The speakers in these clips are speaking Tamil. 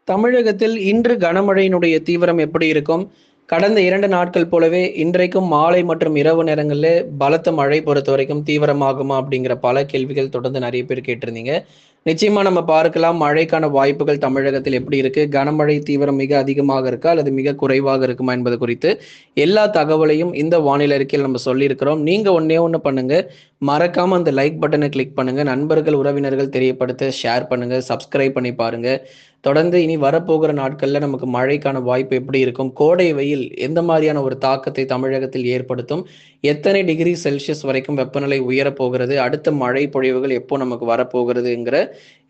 தமிழகத்தில் இன்று கனமழையினுடைய தீவிரம் எப்படி இருக்கும்? கடந்த 2 நாட்கள் போலவே இன்றைக்கும் மாலை மற்றும் இரவு நேரங்கள்ல பலத்த மழை பொறுத்தவரைக்கும் தீவிரமாகுமா? அப்படிங்கிற பல கேள்விகள் தொடர்ந்து நெறைய பேர் கேட்டிருந்தீங்க. நிச்சயமா நம்ம பார்க்கலாம் மழைக்கான வாய்ப்புகள் தமிழகத்தில் எப்படி இருக்கு? கனமழை தீவிரம் மிக அதிகமாக இருக்கா? அல்லது மிக குறைவாக இருக்குமா? என்பது குறித்து எல்லா தகவலையும் இந்த வானிலை அறிக்கையில் நம்ம சொல்லியிருக்கிறோம். நீங்க ஒண்ணே ஒண்ணு பண்ணுங்க. மறக்காம அந்த லைக் பட்டனை கிளிக் பண்ணுங்க. நண்பர்கள், உறவினர்கள் தெரியப்படுத்த ஷேர் பண்ணுங்க. சப்ஸ்கிரைப் பண்ணி பாருங்க. தொடர்ந்து இனி வரப்போகிற நாட்கள்ல நமக்கு மழைக்கான வாய்ப்பு எப்படி இருக்கும்? கோடை வெயில் எந்த மாதிரியான ஒரு தாக்கத்தை தமிழகத்தில் ஏற்படுத்தும்? எத்தனை டிகிரி செல்சியஸ் வரைக்கும் வெப்பநிலை உயரப் போகிறது? அடுத்த மழை பொழிவுகள் எப்போ நமக்கு வரப்போகிறதுங்கிற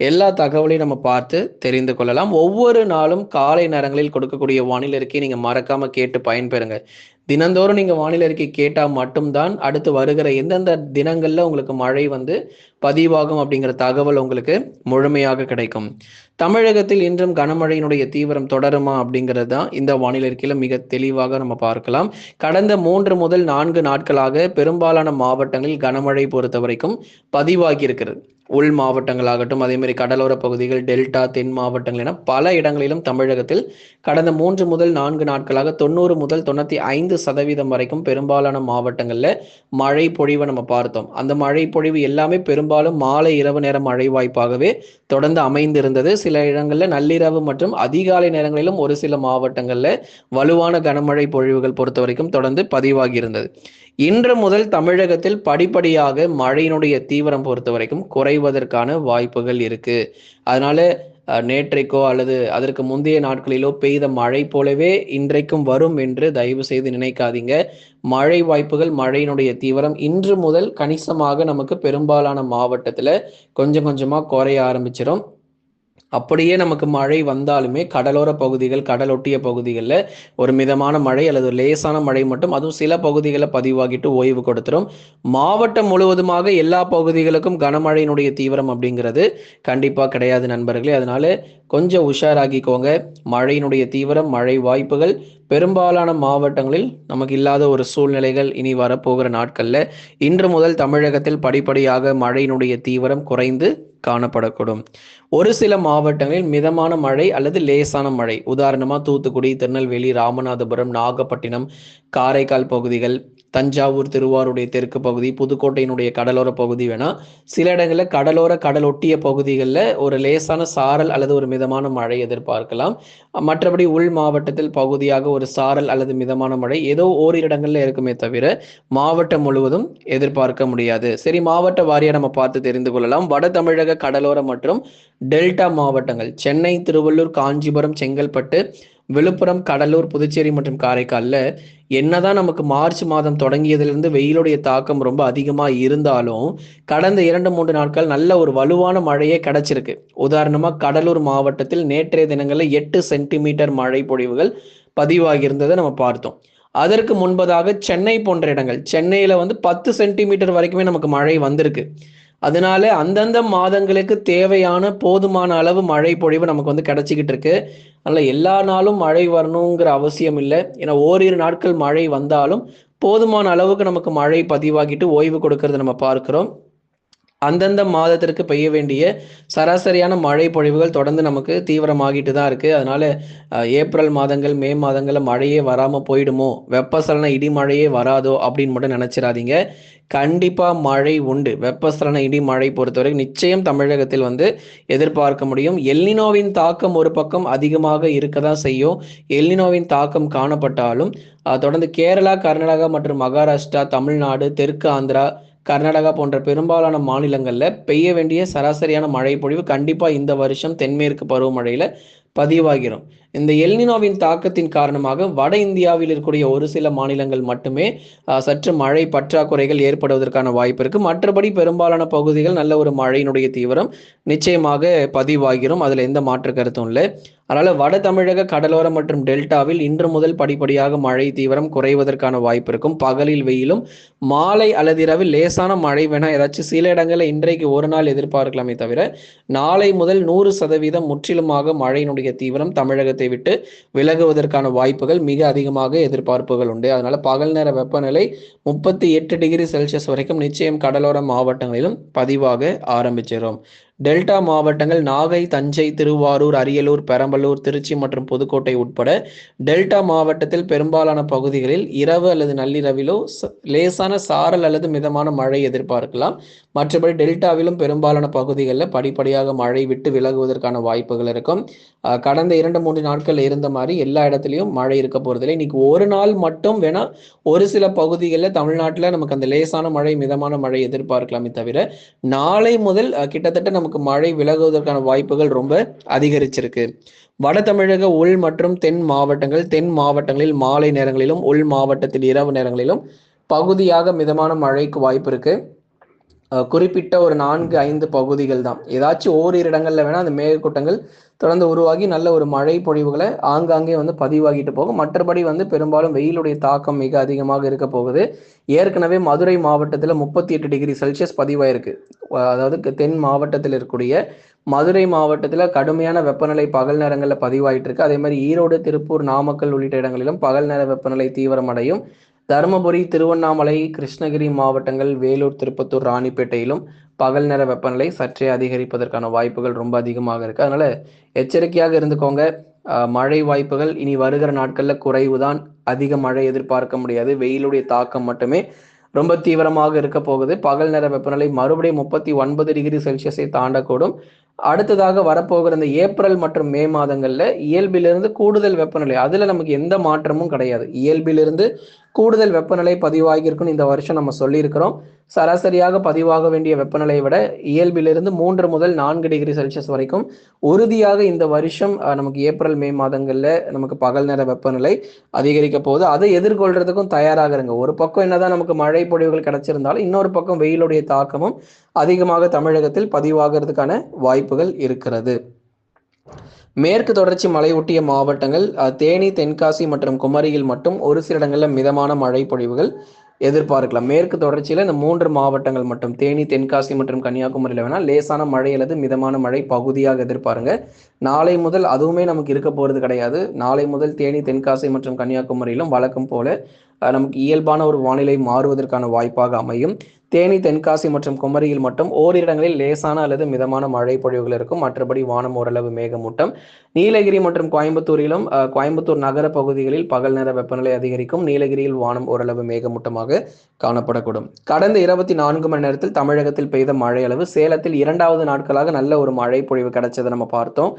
எல்லா தகவலையும் நம்ம பார்த்து தெரிந்து கொள்ளலாம். ஒவ்வொரு நாளும் காலை நேரங்களில் கொடுக்கக்கூடிய வானிலை அறிக்கையை நீங்க மறக்காம கேட்டு பயன்பெறுங்க. தினந்தோறும் நீங்க வானிலை அறிக்கை கேட்டா மட்டும்தான் அடுத்து வருகிற எந்தெந்த தினங்கள்ல உங்களுக்கு மழை பதிவாகும் அப்படிங்கிற தகவல் உங்களுக்கு முழுமையாக கிடைக்கும். தமிழகத்தில் இன்றும் கனமழையினுடைய தீவிரம் தொடருமா அப்படிங்கிறது தான் இந்த வானிலை அறிக்கையில மிக தெளிவாக நம்ம பார்க்கலாம். கடந்த 3 முதல் 4 நாட்களாக பெரும்பாலான மாவட்டங்களில் கனமழை பொறுத்த வரைக்கும் பதிவாகி இருக்கிறது. உள் மாவட்டங்களாகட்டும், அதே மாதிரி கடலோர பகுதிகள், டெல்டா, தென் மாவட்டங்கள் என பல இடங்களிலும் தமிழகத்தில் கடந்த 3 முதல் 4 நாட்களாக 90 முதல் 95% வரைக்கும் பெரும்பாலான மாவட்டங்கள்ல மழை பொழிவை நம்ம பார்த்தோம். அந்த மழை பொழிவு எல்லாமே பெரும்பாலும் மாலை இரவு நேர மழை வாய்ப்பாகவே தொடர்ந்து அமைந்திருந்தது. சில இடங்கள்ல நள்ளிரவு மற்றும் அதிகாலை நேரங்களிலும் ஒரு சில மாவட்டங்கள்ல வலுவான கனமழை பொழிவுகள் பொறுத்த வரைக்கும் தொடர்ந்து பதிவாகி இருந்தது. இன்று முதல் தமிழகத்தில் படிப்படியாக மழையினுடைய தீவிரம் பொறுத்த வரைக்கும் குறைவதற்கான வாய்ப்புகள் இருக்கு. அதனால நேற்றைக்கோ அல்லது அதற்கு முந்தைய நாட்களிலோ பெய்த மழை போலவே இன்றைக்கும் வரும் என்று தயவு செய்து நினைக்காதீங்க. மழை வாய்ப்புகள், மழையினுடைய தீவிரம் இன்று முதல் கணிசமாக நமக்கு பெரும்பாலான மாவட்டத்துல கொஞ்சம் கொஞ்சமா குறைய ஆரம்பிச்சிடும். அப்படியே நமக்கு மழை வந்தாலுமே கடலோர பகுதிகள், கடலொட்டிய பகுதிகளில் ஒரு மிதமான மழை அல்லது ஒரு லேசான மழை மட்டும், அதுவும் சில பகுதிகளில் பதிவாகிட்டு ஓய்வு கொடுத்துரும். மாவட்டம் முழுவதுமாக எல்லா பகுதிகளுக்கும் கனமழையினுடைய தீவிரம் அப்படிங்கிறது கண்டிப்பாக கிடையாது நண்பர்களே. அதனால கொஞ்சம் உஷாராகிக்கோங்க. மழையினுடைய தீவிரம், மழை வாய்ப்புகள் பெரும்பாலான மாவட்டங்களில் நமக்கு இல்லாத ஒரு சூழ்நிலைகள் இனி வரப்போகிற நாட்கள்ல இன்று முதல் தமிழகத்தில் படிப்படியாக மழையினுடைய தீவிரம் குறைந்து காணப்படக்கூடும். ஒரு சில மாவட்டங்களில் மிதமான மழை அல்லது லேசான மழை, உதாரணமா தூத்துக்குடி, திருநெல்வேலி, ராமநாதபுரம், நாகப்பட்டினம், காரைக்கால் பகுதிகள், தஞ்சாவூர், திருவாரூருடைய தெற்கு பகுதி, புதுக்கோட்டையினுடைய கடலோர பகுதி வேணா சில இடங்களில் கடலோர கடலொட்டிய பகுதிகளில் ஒரு லேசான சாரல் அல்லது ஒரு மிதமான மழை எதிர்பார்க்கலாம். மற்றபடி உள் மாவட்டத்தில் பகுதியாக ஒரு சாரல் அல்லது மிதமான மழை ஏதோ ஓரிரு இடங்கள்ல இருக்குமே தவிர மாவட்டம் முழுவதும் எதிர்பார்க்க முடியாது. சரி, மாவட்ட வாரியா நம்ம பார்த்து தெரிந்து கொள்ளலாம். வட தமிழக கடலோர மற்றும் டெல்டா மாவட்டங்கள் சென்னை, திருவள்ளூர், காஞ்சிபுரம், செங்கல்பட்டு, விழுப்புரம், கடலூர், புதுச்சேரி மற்றும் காரைக்கால்ல என்னதான் நமக்கு மார்ச் மாதம் தொடங்கியதிலிருந்து வெயிலுடைய தாக்கம் ரொம்ப அதிகமா இருந்தாலும் கடந்த 2-3 நாட்கள் நல்ல ஒரு வலுவான மழையே கிடைச்சிருக்கு. உதாரணமா கடலூர் மாவட்டத்தில் நேற்றைய தினங்கள்ல 8 சென்டிமீட்டர் மழை பொழிவுகள் பதிவாகி இருந்ததை நம்ம பார்த்தோம். அதற்கு முன்பதாக சென்னை போன்ற இடங்கள், சென்னையில 10 சென்டிமீட்டர் வரைக்குமே நமக்கு மழை வந்திருக்கு. அதனால அந்தந்த மாதங்களுக்கு தேவையான போதுமான அளவு மழை பொழிவு நமக்கு கிடைச்சிக்கிட்டு இருக்கு. அதனால எல்லா நாளும் மழை வரணுங்கிற அவசியம் இல்லை. ஏன்னா ஓரிரு நாட்கள் மழை வந்தாலும் போதுமான அளவுக்கு நமக்கு மழை பதிவாகிட்டு ஓய்வு கொடுக்கறத நம்ம பார்க்கிறோம். அந்தந்த மாதத்திற்கு பெய்ய வேண்டிய சராசரியான மழை பொழிவுகள் தொடர்ந்து நமக்கு தீவிரமாகிட்டு தான் இருக்கு. அதனால ஏப்ரல் மாதங்கள், மே மாதங்கள்ல மழையே வராம போயிடுமோ, வெப்பசலன இடிமழையே வராதோ அப்படின்னு மட்டும் நினைச்சிடாதீங்க. கண்டிப்பா மழை உண்டு. வெப்பசலன இடி மழை பொறுத்தவரை நிச்சயம் தமிழகத்தில் எதிர்பார்க்க முடியும். எல்னினோவின் தாக்கம் ஒரு பக்கம் அதிகமாக இருக்கதான் செய்யும். எல்னினோவின் தாக்கம் காணப்பட்டாலும் தொடர்ந்து கேரளா, கர்நாடகா மற்றும் மகாராஷ்டிரா, தமிழ்நாடு, தெற்கு ஆந்திரா, கர்நாடகா போன்ற பெரும்பாலான மாநிலங்கள்ல பெய்ய வேண்டிய சராசரியான மழை பொழிவு கண்டிப்பா இந்த வருஷம் தென்மேற்கு பருவமழையில பதிவாகிறோம். இந்த எல்னினோவின் தாக்கத்தின் காரணமாக வட இந்தியாவில் இருக்கக்கூடிய ஒரு சில மாநிலங்கள் மட்டுமே சற்று மழை பற்றாக்குறைகள் ஏற்படுவதற்கான வாய்ப்பு இருக்கு. மற்றபடி பெரும்பாலான பகுதிகள் நல்ல ஒரு மழையினுடைய தீவிரம் நிச்சயமாக பதிவாகிறோம். அதுல எந்த மாற்று கருத்தும் இல்லை. அதனால வட தமிழக கடலோரம் மற்றும் டெல்டாவில் இன்று முதல் படிப்படியாக மழை தீவிரம் குறைவதற்கான வாய்ப்பு இருக்கும். பகலில் வெயிலும், மாலை அல்லது இரவில் லேசான மழை வேணா ஏதாச்சும் சில இடங்களில் இன்றைக்கு ஒரு நாள் எதிர்பார்க்கலாமே தவிர நாளை முதல் 100% முற்றிலுமாக மழையினுடைய தீவிரம் தமிழகத்தை விட்டு விலகுவதற்கான வாய்ப்புகள் மிக அதிகமாக எதிர்பார்ப்புகள் உண்டு. அதனால பகல் நேர வெப்பநிலை 38 டிகிரி செல்சியஸ் வரைக்கும் நிச்சயம் கடலோர மாவட்டங்களிலும் பதிவாக ஆரம்பிச்சிடும். டெல்டா மாவட்டங்கள் நாகை, தஞ்சை, திருவாரூர், அரியலூர், பெரம்பலூர், திருச்சி மற்றும் புதுக்கோட்டை உட்பட டெல்டா மாவட்டத்தில் பெரும்பாலான பகுதிகளில் இரவு அல்லது நள்ளிரவிலோ லேசான சாரல் அல்லது மிதமான மழை எதிர்பார்க்கலாம். மற்றபடி டெல்டாவிலும் பெரும்பாலான பகுதிகளில் படிப்படியாக மழை விட்டு விலகுவதற்கான வாய்ப்புகள் இருக்கும். கடந்த 2-3 நாட்கள் இருந்த மாதிரி எல்லா இடத்துலையும் மழை இருக்க போறதில்லை. இன்னைக்கு ஒரு நாள் மட்டும் வேணா ஒரு சில பகுதிகளில் தமிழ்நாட்டில் நமக்கு அந்த லேசான மழை மிதமான மழை எதிர்பார்க்கலாமே தவிர நாளை முதல் கிட்டத்தட்ட நமக்கு மழை விலகுவதற்கான வாய்ப்புகள் ரொம்ப அதிகரிச்சிருக்கு. வட தமிழக உள் மற்றும் தென் மாவட்டங்களில் மாலை நேரங்களிலும் உள் மாவட்டத்தில் இரவு நேரங்களிலும் பகுதியாக மிதமான மழைக்கு வாய்ப்பு இருக்கு. குறிப்பிட்ட ஒரு 4-5 பகுதிகள் தான், ஏதாச்சும் ஓரிரு இடங்கள்ல வேணா அந்த மேகக்கூட்டங்கள் தொடர்ந்து உருவாகி நல்ல ஒரு மழை பொழிவுகளை ஆங்காங்கே பதிவாகிட்டு போகும். மற்றபடி பெரும்பாலும் வெயிலுடைய தாக்கம் மிக அதிகமாக இருக்க போகுது. ஏற்கனவே மதுரை மாவட்டத்தில் 38 டிகிரி செல்சியஸ் பதிவாயிருக்கு. அதாவது தென் மாவட்டத்தில் இருக்கக்கூடிய மதுரை மாவட்டத்தில் கடுமையான வெப்பநிலை பகல் நேரங்களில் பதிவாயிட்டு இருக்கு. அதே மாதிரி ஈரோடு, திருப்பூர், நாமக்கல் உள்ளிட்ட இடங்களிலும் பகல் நேர வெப்பநிலை தீவிரமடையும். தருமபுரி, திருவண்ணாமலை, கிருஷ்ணகிரி மாவட்டங்கள், வேலூர், திருப்பத்தூர், ராணிப்பேட்டையிலும் பகல் நேர வெப்பநிலை சற்றே அதிகரிப்பதற்கான வாய்ப்புகள் ரொம்ப அதிகமாக இருக்கு. அதனால எச்சரிக்கையாக இருந்துக்கோங்க. மழை வாய்ப்புகள் இனி வருகிற நாட்கள்ல குறைவுதான். அதிக மழை எதிர்பார்க்க முடியாது. வெயிலுடைய தாக்கம் மட்டுமே ரொம்ப தீவிரமாக இருக்க போகுது. பகல் நேர வெப்பநிலை மறுபடியும் 39 டிகிரி செல்சியஸை தாண்டக்கூடும். அடுத்ததாக வரப்போகிற இந்த ஏப்ரல் மற்றும் மே மாதங்கள்ல இயல்பிலிருந்து கூடுதல் வெப்பநிலை, அதுல நமக்கு எந்த மாற்றமும் கிடையாது. இயல்பிலிருந்து கூடுதல் வெப்பநிலை பதிவாகி இருக்குன்னு இந்த வருஷம் நம்ம சொல்லியிருக்கிறோம். சராசரியாக பதிவாக வேண்டிய வெப்பநிலையை விட இயல்பிலிருந்து 3 முதல் 4 டிகிரி செல்சியஸ் வரைக்கும் உறுதியாக இந்த வருஷம் நமக்கு ஏப்ரல் மே மாதங்கள்ல நமக்கு பகல் நேர வெப்பநிலை அதிகரிக்க போகுது. அதை எதிர்கொள்றதுக்கும் தயாராக இருங்க. ஒரு பக்கம் என்னதான் நமக்கு மழை பொழிவுகள் கிடைச்சிருந்தாலும் இன்னொரு பக்கம் வெயிலுடைய தாக்கமும் அதிகமாக தமிழகத்தில் பதிவாகிறதுக்கான வாய்ப்புகள் இருக்கிறது. மேற்கு தொடர்ச்சி மலை ஒட்டிய மாவட்டங்கள் தேனி, தென்காசி மற்றும் குமரியில் மட்டும் ஒரு சில இடங்களில் மிதமான மழை பொழிவுகள் எதிர்பார்க்கலாம். மேற்கு தொடர்ச்சியில இந்த 3 மாவட்டங்கள் மட்டும், தேனி, தென்காசி மற்றும் கன்னியாகுமரியில வேணா லேசான மழை அல்லது மிதமான மழை பகுதியாக எதிர்பாருங்க. நாளை முதல் அதுவுமே நமக்கு இருக்க போறது கிடையாது. நாளை முதல் தேனி, தென்காசி மற்றும் கன்னியாகுமரியிலும் வழக்கம் போல நமக்கு இயல்பான ஒரு வானிலை மாறுவதற்கான வாய்ப்பாக அமையும். தேனி, தென்காசி மற்றும் குமரியில் மட்டும் ஓரிரு இடங்களில் லேசான அல்லது மிதமான மழை பொழிவுகள் இருக்கும். மற்றபடி வானம் ஓரளவு மேகமூட்டம். நீலகிரி மற்றும் கோயம்புத்தூரிலும் கோயம்புத்தூர் நகர பகுதிகளில் பகல் நேர வெப்பநிலை அதிகரிக்கும். நீலகிரியில் வானம் ஓரளவு மேகமூட்டமாக காணப்படக்கூடும். கடந்த 24 மணி நேரத்தில் தமிழகத்தில் பெய்த மழை அளவு, சேலத்தில் 2வது நாட்களாக நல்ல ஒரு மழை பொழிவு கிடைச்சதை நம்ம பார்த்தோம்.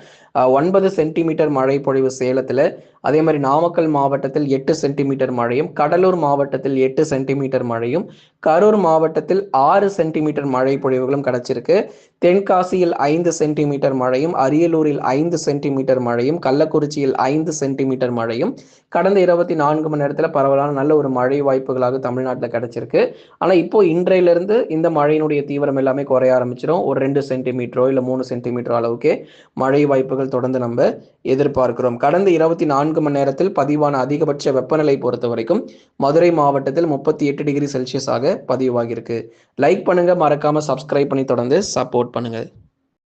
9 சென்டிமீட்டர் மழை பொழிவு சேலத்துல. அதே மாதிரி நாமக்கல் மாவட்டத்தில் 8 சென்டிமீட்டர் மழையும், கடலூர் மாவட்டத்தில் 8 சென்டிமீட்டர் மழையும், கரூர் மாவட்டத்தில் 6 சென்டிமீட்டர் மழை பொழிவுகளும் கிடைச்சிருக்கு. தென்காசியில் 5 சென்டிமீட்டர் மழையும், அரியலூரில் 5 சென்டிமீட்டர் மழையும், கள்ளக்குறிச்சியில் 5 சென்டிமீட்டர் மழையும் கடந்த 24 மணி நேரத்தில் பரவலான நல்ல ஒரு மழை வாய்ப்புகளாக தமிழ்நாட்டில் கிடைச்சிருக்கு. ஆனால் இப்போ இன்றையிலிருந்து இந்த மழையினுடைய தீவிரம் எல்லாமே குறைய ஆரம்பிச்சிடும். ஒரு 2 சென்டிமீட்டரோ இல்லை 3 சென்டிமீட்டரோ அளவுக்கே மழை வாய்ப்புகள் தொடர்ந்து நம்ம எதிர்பார்க்கிறோம். கடந்த 24 மணி நேரத்தில் பதிவான அதிகபட்ச வெப்பநிலை பொறுத்த வரைக்கும் மதுரை மாவட்டத்தில் 38 டிகிரி செல்சியஸாக பதிவாகியிருக்கு. லைக் பண்ணுங்க, மறக்காம சப்ஸ்கிரைப் பண்ணி தொடர்ந்து சப்போர்ட் பண்ணுங்க.